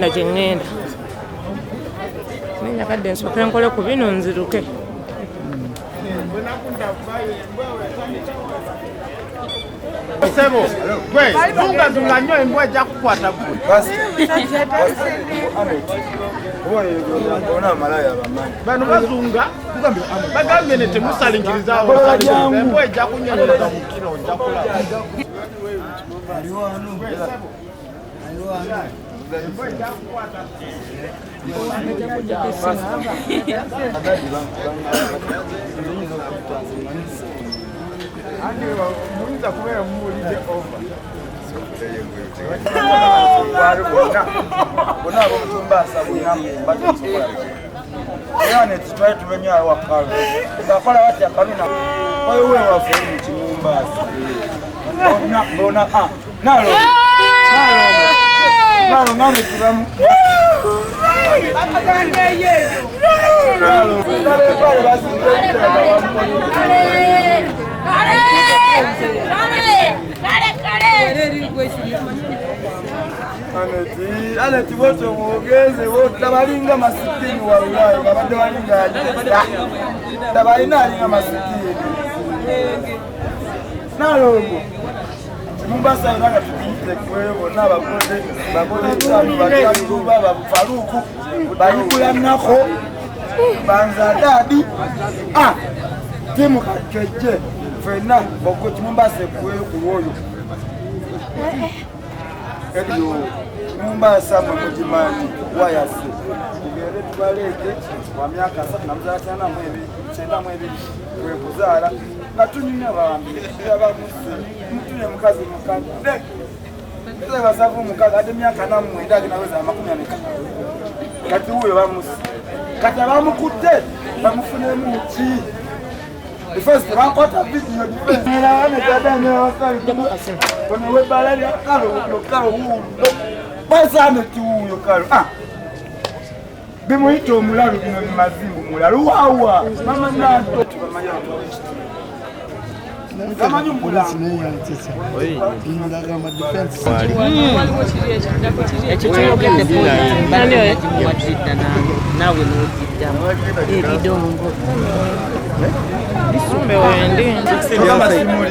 Ngenda nenya kadde nsooke nkole ku bino nziruke. Sebo, gwe, zunga nnyo embwa ejja kukwata gwe. Bano bazunga bagambye ne temusalinkirizawo embwa ejja kunyonyeza mu kiro ojja kulaba. Muyinza kubeera muwulidde over. Bonna abomutumbaasa bonna era netitwale tumenya awakalo ngakola batya kabina oyowe waffe eri mu kimumbaasa bona nalo ngame kibamu Aneti wote mwogeze wote tabalinga masikini wa Ulaya babadde balinga tabalina alinga masikini nalongo Mombasa inaga tupite kwevo na bagole tano batatu baba Faruku bayikula nako banza dadi timu kakeje fena boko Mombasa kwevo kuwoyo Edio Mombasa mujimani wayase ngere tubaleke wa myaka 7 na mzatana mwezi chenda mwezi kwekuzala natunyina bambi yabamusi mutune mukazi mukande Ese basafu mukazi ade myaka na mwenda kinaweza makumi ameka kati huyo bamusi kati bamukute bamufune muchi the first rakota video defense era wane dada ne wakali kono we balali kalo huyo basa ameti huyo kalo bimuito omulalu bino mazimbu mulalu wawa mama nato tubamanya Kamanyu mbula ndagamba defense Ekyo kyogedde bali nawe n'ojiddamu ebidongo bisumbe wende kama simuli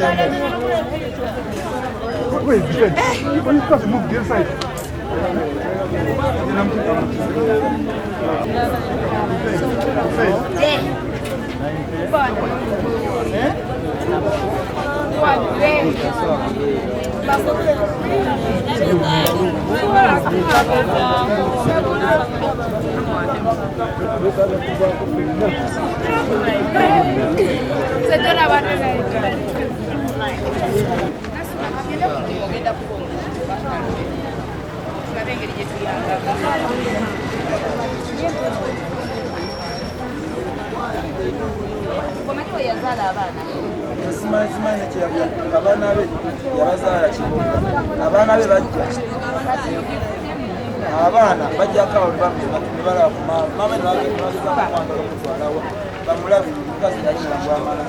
Simani chiyabya abana be yabazala kibonga abana be bajja abana bajja kawo bala mama nawe naza kwanga kutwalawo bamulabi kazi yajira bwamala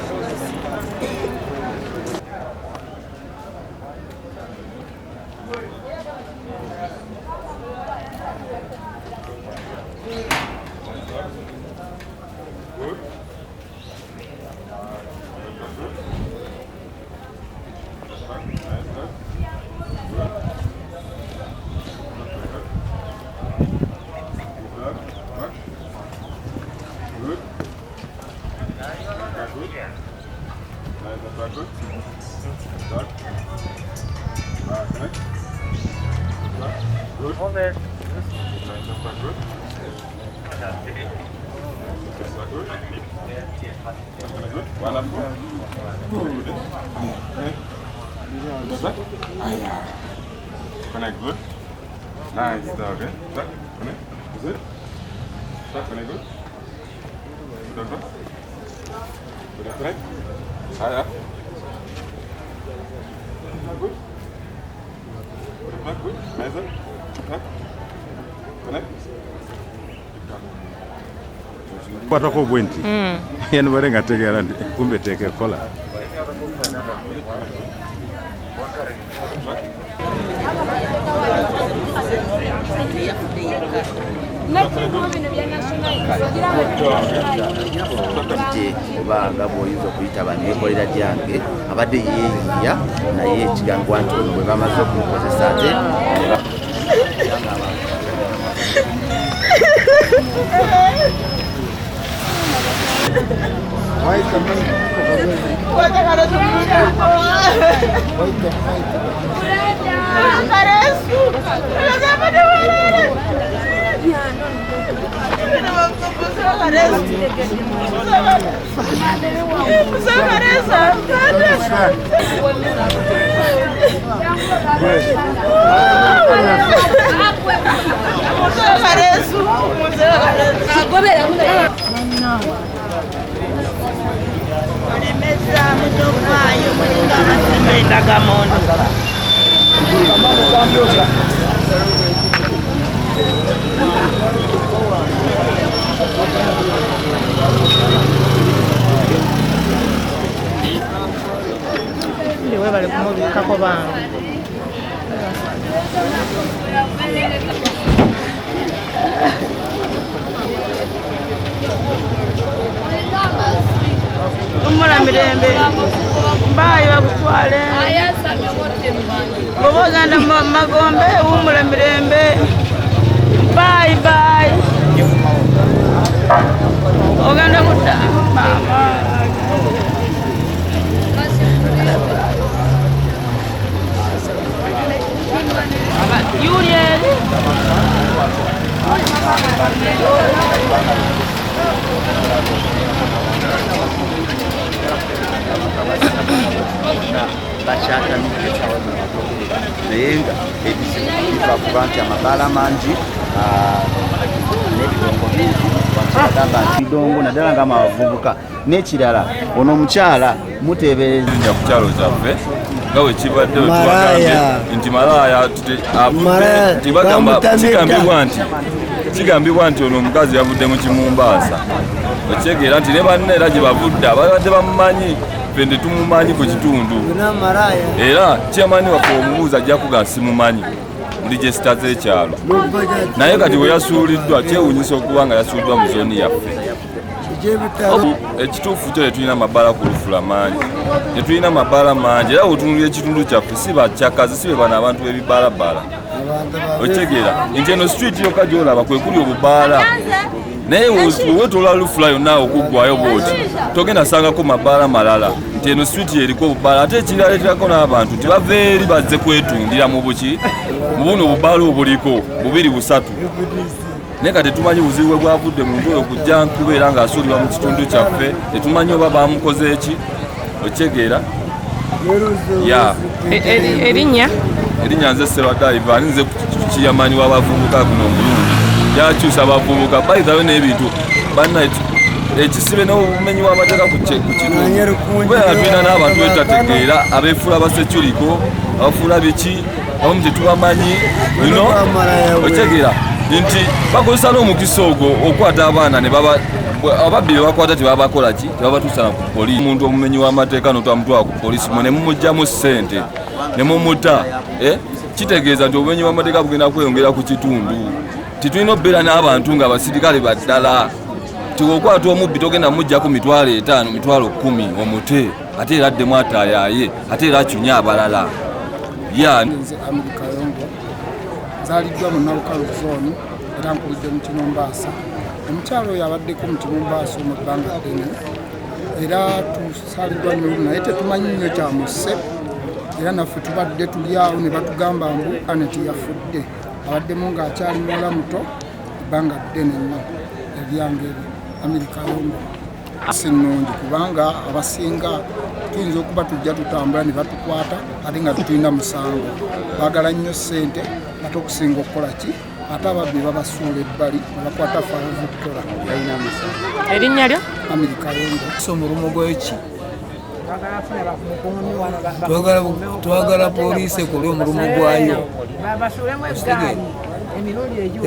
Connect good. Nice dog, eh? Tuck, connect. Is it? Tuck, connect good. Good, good. Good, connect. Higher. Good. Good, good. Nice up. Tuck. Connect. Pata ko bwenti. Yan barenga tegera kumbe teke kola. kubanga bw'oyinza okuyitaba neekolera gyange abadde yeeyiya naye ekigambwa nti ono bwe bamaze okumukozesa ate Ndiwe bali kumubikako bange. Umula mirembe mbayo bakutwale boboganda magombe umula mirembe bye bye oganda kuta mama Juliet naye nga ebizibu kuba nti amabaala mangi n'ebidongo bingi bagamba nti bidongo naddala nga amabavubuka n'ekirala ono omukyala muteebereza ku kyalo kyaffe nga bwe kibadde nti malaaya kigambibwa nti ono omukazi yavudde mu Kimumbaasa okyegeera nti ne banne era gye bavudde ababadde bamumanyi ffe tetumumanyi ku kitundu era kyamani waffe omubuuza ajja kuga simumanyi muli gye sitaze ekyalo naye kati we yasuuliddwa kyewuunyisa okuba nga yasuuliddwa mu zooni yaffe ekituufu kyo tetulina mabbala ku lufula mangi tetulina mabbala mangi era wetunulira ekitundu kyaffe si bakyakazi si be bano abantu b'ebibbalabala okitegeera nti eno street yokka gy'olaba kwe kuli obubaala naye wetoola lufula yonna okuggwayo bwoti togenda sangako mabaala malala nti eno street yeriko obubaala ate ekiraleeterako n'abantu nti bava eri bazze kwetundira mu buki mu buno obubaala obuliko 2-3 naye kati tetumanyi buzibu bwe bwavudde muntu oyo kujja nkubeera ng'asuulibwa mu kitundu kyaffe tetumanyi oba bamukoze eki okitegeera erinnya nze Serwadaiva ani nze kiyamanyi w'abavubuka guno omulungi yakyusa abavubuka bayitayo n'ebintu banna ekisibe n'obumenyi bw'amateeka ku kitundu kubeera tulina n'abantu betategeera abeefuula basecuriko abafuula biki abamu tetubamanyi bino okitegeera nti bakozesa n'omukisa ogwo okwata abaana ne baba ababbi be bakwata tebabakola ki tebabatuusa ku poliisi omuntu omumenyi w'amateeka n'otwamutwala ku poliisi ne mumugyamu ssente ne mumuta kitegeeza nti obumenyi bw'amateeka bugenda kweyongera ku kitundu titulina obeera n'abantu nga abasirikale baddala tiwokwata omubbi togenda mujjaku 5,000 10,000 omute ate era addemu ataayaye ate era akyunye abalala nzaliddwa mu Nabukalu zooni era nkulidde mu Kimumbaasa. Omukyalo oyo abaddeko mu Kimumbaasa mu bbanga ddene era tusaaliddwa nnyo naye tetumanyi nnyo kyamusse era naffe tubadde tuli awo ne batugamba mbu Aneti yafudde abaddemu ng'akyali muwala muto ebbanga ddene nnyo ebyange Amerika yombo si nnungi kubanga abasinga tuyinza okuba tujja tutambula ne batukwata ate nga tutulina musango baagala nnyo ssente ate okusinga okukola ki ate ababbi babasuula ebbali nebakwata Victoria erinnya lyo Amerika yombo omulimu gweki twagala poliisi ekole omulimu gwayo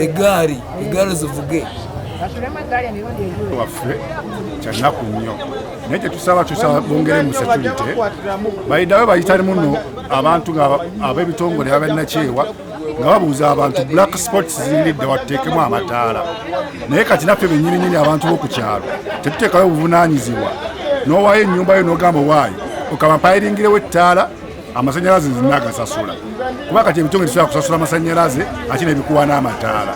egaali zivuge waffe kyannaku nnyo naye tusaba bongere mu security bayidawe bayitali muno abantu ab'ebitongole abalinaceewa nga babuuza abantu black spots ziridde wateekemu amataala naye kati naffe bennyininyini abantu b'oku kyalo tetuteekayo obuvunaanyizibwa n'owaayo ennyumba yo n'ogamba waayo okampayiringirewo ettaala amasanyalaze zinagasasula kuba kati ebitongole tusobola kusasula amasanyalaze ate nebikuwa n'amataala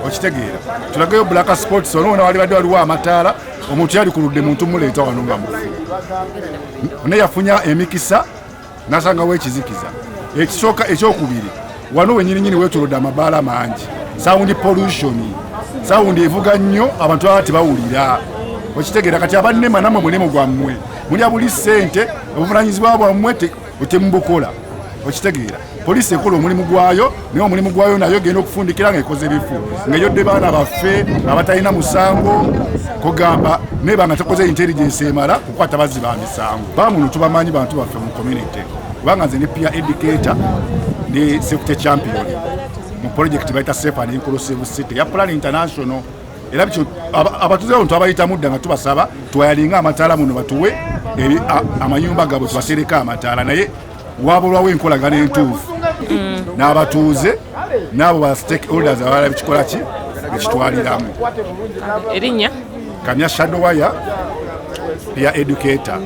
okitegeera tulagayo black sports olwona walibadde waliwo amataala omuntu yali kuludde muntu muleeta wano nga mufu naye yafunya emikisa nasangawo ekizikiza ekisooka ekyokubiri wano wenyininyini wetuludde amabaala mangi sound pollution sound evuga nnyo abantu baba tebawulira okitegeera kati abannema namwe mulemu gwammwe mulya buli ssente obuvunanyizibwa bwammwe temubukola okitegeera poliisi ekola omulimu gwayo naye omulimu gwayo nayo genda okufundikira ngaekoze bifu ng'eyodde baana baffe abatalina musango kugamba naye banga tekoze intelligence emala kukwata bazzi ba misango bamuno tubamanyi bantu baffe mu community kubanga nze ne peer educator ne safety champion mu project bayita safe and inclusive city ya Plan International era bityo abatuze abantu abayita mudda nga tubasaba twayalinga amataala muno batuwe amayumba gabo tubasereka amataala naye wabulwawo enkolagana entuufu n'abatuuze n'abo ba stakeholders abalala bikikola ki ekitwaliramu erinnya Kamya Shadowaya ya educator